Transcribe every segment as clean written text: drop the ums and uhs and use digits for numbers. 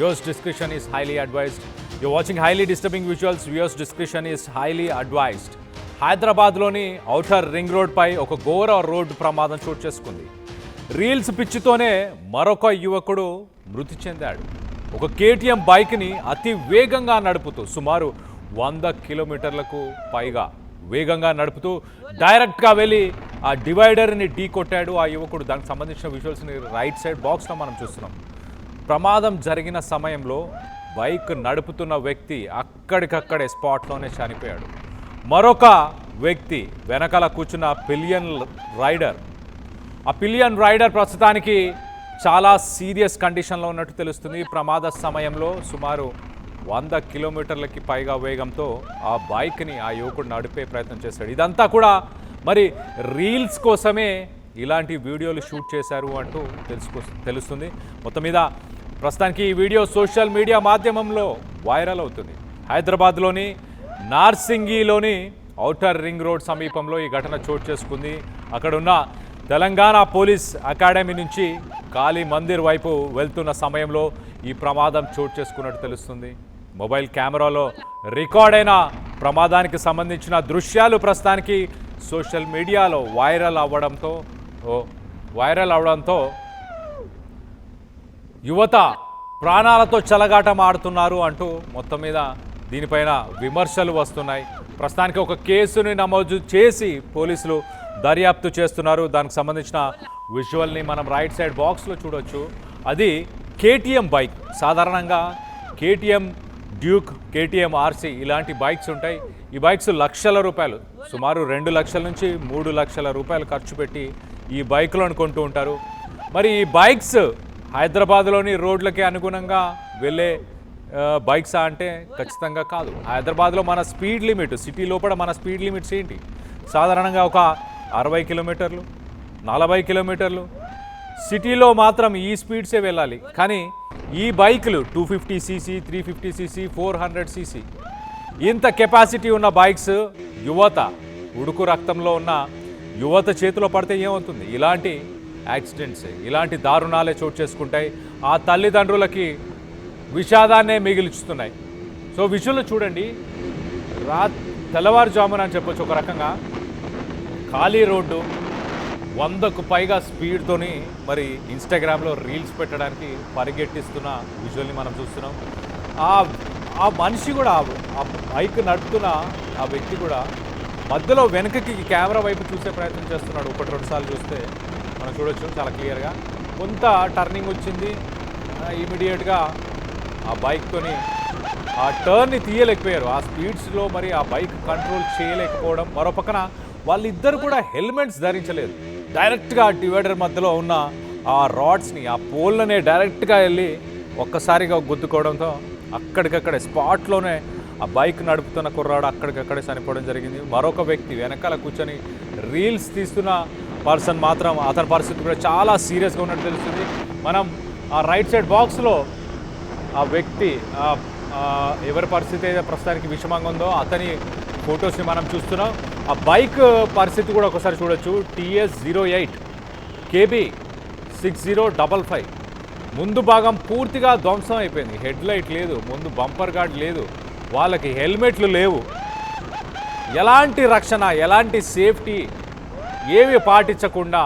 Viewers' discretion is highly advised. You're watching highly disturbing visuals. Viewers' discretion is highly advised. హైదరాబాద్లోని outer ring రోడ్పై ఒక ఘోర road ప్రమాదం చోటు చేసుకుంది. రీల్స్ పిచ్చితోనే మరొక యువకుడు మృతి చెందాడు. ఒక కేటీఎం బైక్ని అతి వేగంగా నడుపుతూ సుమారు 100 కిలోమీటర్లకు పైగా వేగంగా నడుపుతూ డైరెక్ట్గా వెళ్ళి ఆ డివైడర్ని ఢీ కొట్టాడు ఆ యువకుడు. దానికి సంబంధించిన విజువల్స్ని రైట్ సైడ్ బాక్స్లో మనం చూస్తున్నాం. ప్రమాదం జరిగిన సమయంలో బైక్ నడుపుతున్న వ్యక్తి అక్కడికక్కడే స్పాట్లోనే చనిపోయాడు. మరొక వ్యక్తి వెనకాల కూర్చున్న పిలియన్ రైడర్, ఆ పిలియన్ రైడర్ ప్రస్తుతానికి చాలా సీరియస్ కండిషన్లో ఉన్నట్టు తెలుస్తుంది. ప్రమాద సమయంలో సుమారు 100 కిలోమీటర్లకి పైగా వేగంతో ఆ బైక్ని ఆ యువకుడు నడిపే ప్రయత్నం చేశాడు. ఇదంతా కూడా మరి రీల్స్ కోసమే ఇలాంటి వీడియోలు షూట్ చేశారు అంటూ తెలుస్తుంది. మొత్తం మీద ప్రస్తుతానికి ఈ వీడియో సోషల్ మీడియా మాధ్యమంలో వైరల్ అవుతుంది. హైదరాబాద్లోని నార్సింగిలోని ఔటర్ రింగ్ రోడ్ సమీపంలో ఈ ఘటన చోటు చేసుకుంది. అక్కడున్న తెలంగాణ పోలీస్ అకాడమీ నుంచి కాళీ మందిర్ వైపు వెళ్తున్న సమయంలో ఈ ప్రమాదం చోటు చేసుకున్నట్టు తెలుస్తుంది. మొబైల్ కెమెరాలో రికార్డ్ అయిన ప్రమాదానికి సంబంధించిన దృశ్యాలు ప్రస్తుతానికి సోషల్ మీడియాలో వైరల్ అవడంతో యువత ప్రాణాలతో చెలగాటం ఆడుతున్నారు అంటూ మొత్తం మీద దీనిపైన విమర్శలు వస్తున్నాయి. ప్రస్తుతానికి ఒక కేసుని నమోదు చేసి పోలీసులు దర్యాప్తు చేస్తున్నారు. దానికి సంబంధించిన విజువల్ని మనం రైట్ సైడ్ బాక్స్లో చూడొచ్చు. అది కేటీఎం బైక్. సాధారణంగా కేటీఎం డ్యూక్, కేటీఎం ఆర్సీ ఇలాంటి బైక్స్ ఉంటాయి. ఈ బైక్స్ లక్షల రూపాయలు, సుమారు 2 లక్షల నుంచి 3 లక్షల రూపాయలు ఖర్చు పెట్టి ఈ బైక్లను కొంటూ ఉంటారు. మరి ఈ బైక్స్ హైదరాబాద్లోని రోడ్లకి అనుగుణంగా వెళ్ళే బైక్సా అంటే ఖచ్చితంగా కాదు. హైదరాబాద్లో మన స్పీడ్ లిమిట్, సిటీ లోపల మన స్పీడ్ లిమిట్స్ ఏంటి? సాధారణంగా ఒక 60 కిలోమీటర్లు, 40 కిలోమీటర్లు. సిటీలో మాత్రం ఈ స్పీడ్సే వెళ్ళాలి. కానీ ఈ బైకులు 250 సీసీ, 350 సీసీ, 400 సీసీ ఇంత కెపాసిటీ ఉన్న బైక్స్ యువత, ఉడుకు రక్తంలో ఉన్న యువత చేతిలో పడితే ఏమవుతుంది? ఇలాంటి యాక్సిడెంట్స్, ఇలాంటి దారుణాలే చోటు చేసుకుంటాయి. ఆ తల్లిదండ్రులకి విషాదాన్నే మిగిల్చుతున్నాయి. సో విజువల్ చూడండి. తెల్లవారుజామున అని చెప్పొచ్చు ఒక రకంగా ఖాళీ రోడ్డు, 100కు పైగా స్పీడ్తోని మరి ఇన్స్టాగ్రామ్లో రీల్స్ పెట్టడానికి పరిగెట్టిస్తున్న విజువల్ని మనం చూస్తున్నాం. ఆ మనిషి కూడా, ఆ బైక్ నడుపుతున్న ఆ వ్యక్తి కూడా మధ్యలో వెనకకి కెమెరా వైపు చూసే ప్రయత్నం చేస్తున్నాడు. 1-2 సార్లు చూస్తే మనం చూడొచ్చు చాలా క్లియర్గా. కొంత టర్నింగ్ వచ్చింది, ఇమీడియట్గా ఆ బైక్తోని ఆ టర్న్ని తీయలేకపోయారు. ఆ స్పీడ్స్లో మరి ఆ బైక్ కంట్రోల్ చేయలేకపోవడం. మరో పక్కన వాళ్ళిద్దరు కూడా హెల్మెట్స్ ధరించలేదు. డైరెక్ట్గా డివైడర్ మధ్యలో ఉన్న ఆ రాడ్స్ని, ఆ పోల్నే డైరెక్ట్గా వెళ్ళి ఒక్కసారిగా గుద్దుకోవడంతో అక్కడికక్కడే స్పాట్లోనే ఆ బైక్ నడుపుతున్న కుర్రాడు అక్కడికక్కడే చనిపోవడం జరిగింది. మరొక వ్యక్తి వెనకాల కూర్చొని రీల్స్ తీస్తున్న పర్సన్ మాత్రం అతని పరిస్థితి కూడా చాలా సీరియస్గా ఉన్నట్టు తెలుస్తుంది. మనం ఆ రైట్ సైడ్ బాక్స్లో ఆ వ్యక్తి ఎవరి పరిస్థితి అయితే ప్రస్తుతానికి విషమంగా ఉందో అతని ఫొటోస్ని మనం చూస్తున్నాం. ఆ బైక్ పరిస్థితి కూడా ఒకసారి చూడొచ్చు. TS08 KB 6055 ముందు భాగం పూర్తిగా ధ్వంసం అయిపోయింది. హెడ్ లైట్ లేదు, ముందు బంపర్ గార్డ్ లేదు, వాళ్ళకి హెల్మెట్లు లేవు. ఎలాంటి రక్షణ, ఎలాంటి సేఫ్టీ ఏవి పాటించకుండా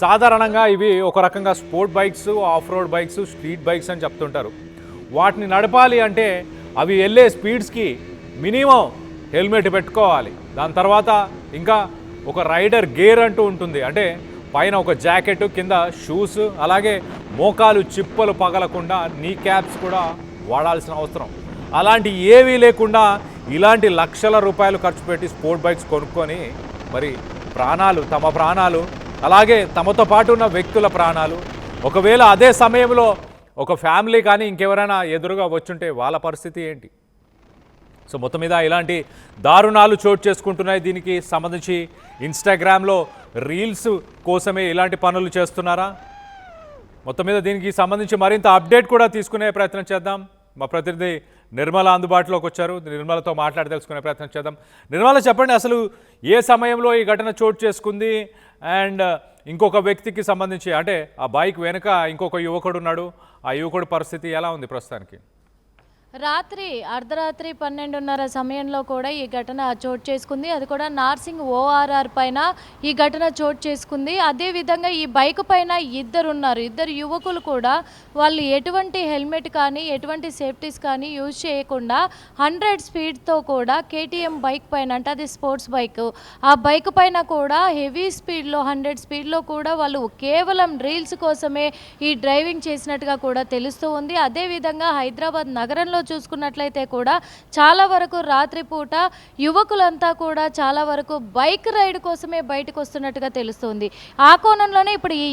సాధారణంగా ఇవి ఒక రకంగా sport bikes, of road bikes, street bikes అని చెప్తుంటారు. వాటిని నడపాలి అంటే అవి వెళ్ళే స్పీడ్స్కి మినిమం హెల్మెట్ పెట్టుకోవాలి. దాని తర్వాత ఇంకా ఒక రైడర్ గేర్ అంటూ ఉంటుంది. అంటే పైన ఒక జాకెట్, కింద షూస్, అలాగే మోకాలు చిప్పలు పగలకుండా నీ క్యాప్స్ కూడా వాడాల్సిన అవసరం. అలాంటి ఏవీ లేకుండా ఇలాంటి లక్షల రూపాయలు ఖర్చు పెట్టి స్పోర్ట్ బైక్స్ కొనుక్కొని మరి ప్రాణాలు, తమ ప్రాణాలు, అలాగే తమతో పాటు ఉన్న వ్యక్తుల ప్రాణాలు, ఒకవేళ అదే సమయంలో ఒక ఫ్యామిలీ కానీ ఇంకెవరైనా ఎదురుగా వచ్చుంటే వాళ్ళ పరిస్థితి ఏంటి? సో మొత్తం మీద ఇలాంటి దారుణాలు చోటు చేసుకుంటున్నాయి. దీనికి సంబంధించి ఇన్స్టాగ్రామ్లో రీల్స్ కోసమే ఇలాంటి పనులు చేస్తున్నారా? మొత్తం మీద దీనికి సంబంధించి మరింత అప్డేట్ కూడా తీసుకునే ప్రయత్నం చేద్దాం. మా ప్రతినిధి నిర్మల అందుబాటులోకి వచ్చారు. నిర్మలతో మాట్లాడి తెలుసుకునే ప్రయత్నం చేద్దాం. నిర్మల, చెప్పండి, అసలు ఏ సమయంలో ఈ ఘటన చోటు చేసుకుంది అండ్ ఇంకొక వ్యక్తికి సంబంధించి అంటే ఆ బైక్ వెనుక ఇంకొక యువకుడు ఉన్నాడు. ఆ యువకుడి పరిస్థితి ఎలా ఉంది ప్రస్తుతానికి? రాత్రి అర్ధరాత్రి 12:30 సమయంలో కూడా ఈ ఘటన చోటు చేసుకుంది. అది కూడా నార్సింగ్ ఓఆర్ఆర్ పైన ఈ ఘటన చోటు చేసుకుంది. అదేవిధంగా ఈ బైక్ పైన ఇద్దరున్నారు. ఇద్దరు యువకులు కూడా వాళ్ళు ఎటువంటి హెల్మెట్ కానీ ఎటువంటి సేఫ్టీస్ కానీ యూజ్ చేయకుండా 100 స్పీడ్తో కూడా కేటీఎం బైక్ పైన, అంటే అది స్పోర్ట్స్ బైక్, ఆ బైక్ పైన కూడా హెవీ స్పీడ్లో 100 స్పీడ్లో కూడా వాళ్ళు కేవలం రీల్స్ కోసమే ఈ డ్రైవింగ్ చేసినట్టుగా కూడా తెలుస్తూ ఉంది. అదేవిధంగా హైదరాబాద్ నగరంలో చూసుకున్నట్లయితే కూడా చాలా వరకు రాత్రిపూట యువకులంతా కూడా చాలా వరకు బైక్ రైడ్ కోసమే బయటకు వస్తున్నట్టుగా తెలుస్తుంది. ఆ కోణంలోనే ఇప్పుడు ఈ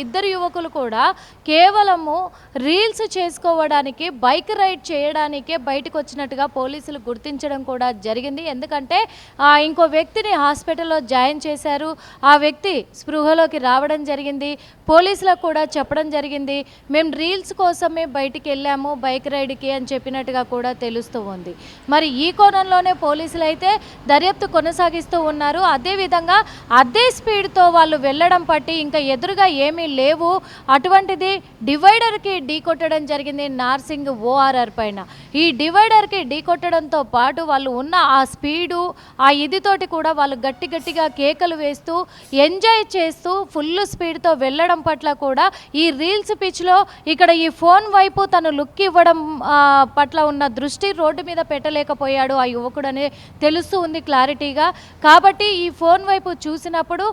ఇద్దరు యువకులు కూడా కేవలము రీల్స్ చేసుకోవడానికి, బైక్ రైడ్ చేయడానికే బయటకు వచ్చినట్టుగా పోలీసులు గుర్తించడం కూడా జరిగింది. ఎందుకంటే ఇంకో వ్యక్తిని హాస్పిటల్లో జాయిన్ చేశారు. ఆ వ్యక్తి స్పృహలోకి రావడం జరిగింది. పోలీసులకు కూడా చెప్పడం జరిగింది, మేము రీల్స్ కోసమే బయటికి వెళ్ళాము బైక్ రైడ్కి అని చెప్పినట్టుగా కూడా తెలుస్తూ ఉంది. మరి ఈ కోణంలోనే పోలీసులు అయితే దర్యాప్తు కొనసాగిస్తూ ఉన్నారు. అదేవిధంగా అదే స్పీడ్తో వాళ్ళు వెళ్ళడం పట్టి ఇంకా ఎదురుగా ఏమీ లేవు, అటువంటిది డివైడర్కి ఢీ కొట్టడం జరిగింది నార్సింగ్ ఓఆర్ఆర్ పైన. ఈ డివైడర్కి ఢీ కొట్టడంతో పాటు వాళ్ళు ఉన్న ఆ స్పీడు, ఆ ఇదితోటి కూడా వాళ్ళు గట్టిగా కేకలు వేస్తూ ఎంజాయ్ చేస్తూ ఫుల్ స్పీడ్తో వెళ్ళడం పట్ల కూడా ఈ రీల్స్ పిచ్లో ఇక్కడ ఈ ఫోన్ వైపు తను లుక్ ఇవ్వడం పట్ల ఉన్న దృష్టి రోడ్డు మీద పెట్టలేకపోయాడు ఆ యువకుడనే తెలుస్తూ ఉంది క్లారిటీగా. కాబట్టి ఈ ఫోన్ వైపు చూసినప్పుడు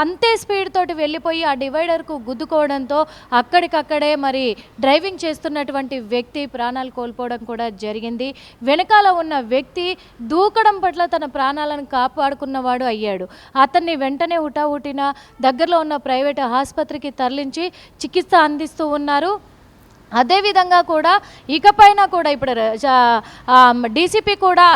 అంతే స్పీడ్ తోటి వెళ్ళిపోయి ఆ డివైడర్కు గుద్దుకోవడంతో అక్కడికక్కడే మరి డ్రైవింగ్ చేస్తున్నటువంటి వ్యక్తి ప్రాణాలు కోల్పోవడం కూడా జరిగింది. వెనకాల ఉన్న వ్యక్తి దూకడం పట్ల తన ప్రాణాలను కాపాడుకున్నవాడు అయ్యాడు. అతన్ని వెంటనే హుటాహుటిన దగ్గరలో ఉన్న ప్రైవేట్ ఆసుపత్రికి తరలించి చికిత్స అందిస్తూ ఉన్నారు. అదేవిధంగా కూడా ఇకపైన కూడా ఇప్పుడు డీసీపీ కూడా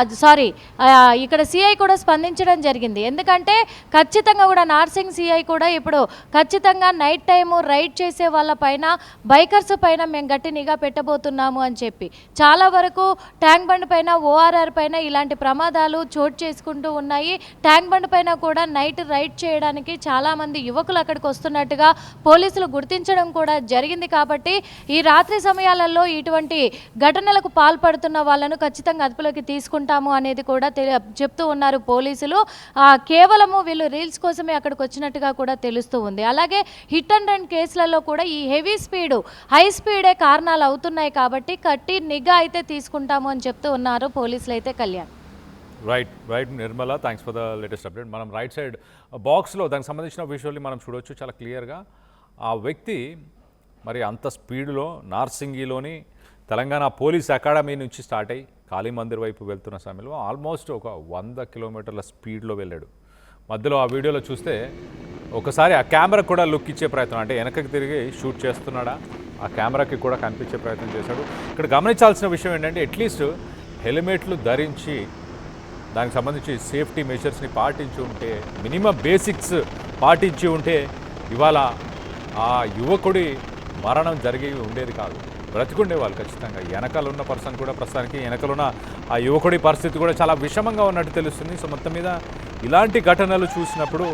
ఇక్కడ సిఐ కూడా స్పందించడం జరిగింది. ఎందుకంటే ఖచ్చితంగా కూడా నార్సింగ్ సిఐ కూడా ఇప్పుడు ఖచ్చితంగా నైట్ టైము రైడ్ చేసే వాళ్ళ పైన, బైకర్స్ పైన మేము గట్టి నిఘా పెట్టబోతున్నాము అని చెప్పి చాలా వరకు ట్యాంక్ బండ్ పైన, ఓఆర్ఆర్ పైన ఇలాంటి ప్రమాదాలు చోటు చేసుకుంటూ ఉన్నాయి. ట్యాంక్ బండ్ పైన కూడా నైట్ రైడ్ చేయడానికి చాలామంది యువకులు అక్కడికి వస్తున్నట్టుగా పోలీసులు గుర్తించడం కూడా జరిగింది. కాబట్టి ఈ రాత్రి సమయాలలో ఇటువంటి ఘటనలకు పాల్పడుతున్న వాళ్ళను ఖచ్చితంగా అదుపులోకి తీసుకుంటాము అనేది కూడా చెప్తూ ఉన్నారు పోలీసులు. కేవలము వీళ్ళు రీల్స్ కోసమే అక్కడికి వచ్చినట్టుగా కూడా తెలుస్తూ ఉంది. అలాగే హిట్ అండ్ రన్ కేసులలో కూడా ఈ హెవీ స్పీడు, హై స్పీడే కారణాలు అవుతున్నాయి. కాబట్టి కట్టి నిఘా అయితే తీసుకుంటాము అని చెప్తూ ఉన్నారు పోలీసులు అయితే. Kalyan. Right Nirmala, thanks for the latest update. మనం రైట్ సైడ్ బాక్స్లో దానికి సంబంధించిన విజువల్ని మనం చూడవచ్చు చాలా క్లియర్గా. ఆ వ్యక్తి మరి అంత స్పీడ్లో నార్సింగిలోని తెలంగాణ పోలీస్ అకాడమీ నుంచి స్టార్ట్ అయ్యి కాళీ మందిర్ వైపు వెళ్తున్న సమయంలో ఆల్మోస్ట్ ఒక 100 కిలోమీటర్ల స్పీడ్లో వెళ్ళాడు. మధ్యలో ఆ వీడియోలో చూస్తే ఒకసారి ఆ కెమెరా కూడా లుక్ ఇచ్చే ప్రయత్నం, అంటే వెనకకి తిరిగి షూట్ చేస్తున్నాడా ఆ కెమెరాకి కూడా కనిపించే ప్రయత్నం చేశాడు. ఇక్కడ గమనించాల్సిన విషయం ఏంటంటే అట్లీస్ట్ హెల్మెట్లు ధరించి దానికి సంబంధించి సేఫ్టీ మెజర్స్ని పాటించి ఉంటే, మినిమం బేసిక్స్ పాటించి ఉంటే ఇవాళ ఆ యువకుడి మరణం జరిగి ఉండేది కాదు, బ్రతికుండేవాళ్ళు ఖచ్చితంగా. వెనకాల ఉన్న పర్సన్ కూడా ప్రస్తుతానికి వెనకలున్న ఆ యువకుడి పరిస్థితి కూడా చాలా విషమంగా ఉన్నట్టు తెలుస్తుంది. సో మొత్తం మీద ఇలాంటి ఘటనలు చూసినప్పుడు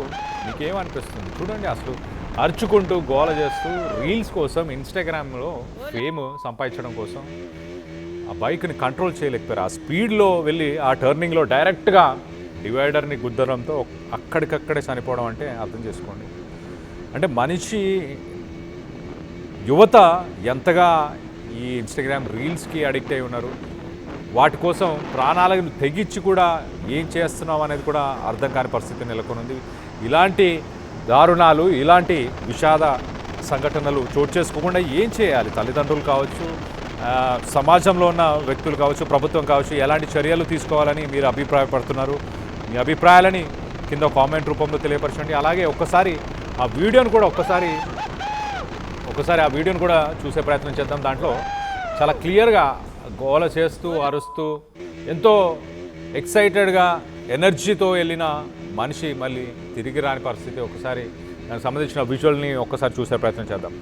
మీకేమనిపిస్తుంది? చూడండి, అసలు అరుచుకుంటూ గోల చేస్తూ రీల్స్ కోసం, ఇన్స్టాగ్రామ్లో ఫేమ్ సంపాదించడం కోసం ఆ బైక్ని కంట్రోల్ చేయలేకపోయారు. ఆ స్పీడ్లో వెళ్ళి ఆ టర్నింగ్లో డైరెక్ట్గా డివైడర్ని గుద్దడంతో అక్కడికక్కడే చనిపోవడం అంటే అర్థం చేసుకోండి. అంటే మనిషి యువత ఎంతగా ఈ ఇన్స్టాగ్రామ్ రీల్స్కి అడిక్ట్ అయి ఉన్నారు, వాటి కోసం ప్రాణాలను తెగించి కూడా ఏం చేస్తున్నాం అనేది కూడా అర్థం కాని పరిస్థితి నెలకొనుంది. ఇలాంటి దారుణాలు, ఇలాంటి విషాద సంఘటనలు చోటు చేసుకోకుండా ఏం చేయాలి? తల్లిదండ్రులు కావచ్చు, సమాజంలో ఉన్న వ్యక్తులు కావచ్చు, ప్రభుత్వం కావచ్చు, ఎలాంటి చర్యలు తీసుకోవాలని మీరు అభిప్రాయపడుతున్నారు? మీ అభిప్రాయాలని కింద కామెంట్ రూపంలో తెలియపరచండి. అలాగే ఒక్కసారి ఆ వీడియోను కూడా ఆ వీడియోను కూడా చూసే ప్రయత్నం చేద్దాం. దాంట్లో చాలా క్లియర్గా గోల చేస్తూ, అరుస్తూ, ఎంతో ఎక్సైటెడ్గా, ఎనర్జీతో వెళ్ళిన మనిషి మళ్ళీ తిరిగి రాని పరిస్థితి. ఒకసారి దానికి సంబంధించిన విజువల్ని ఒక్కసారి చూసే ప్రయత్నం చేద్దాం.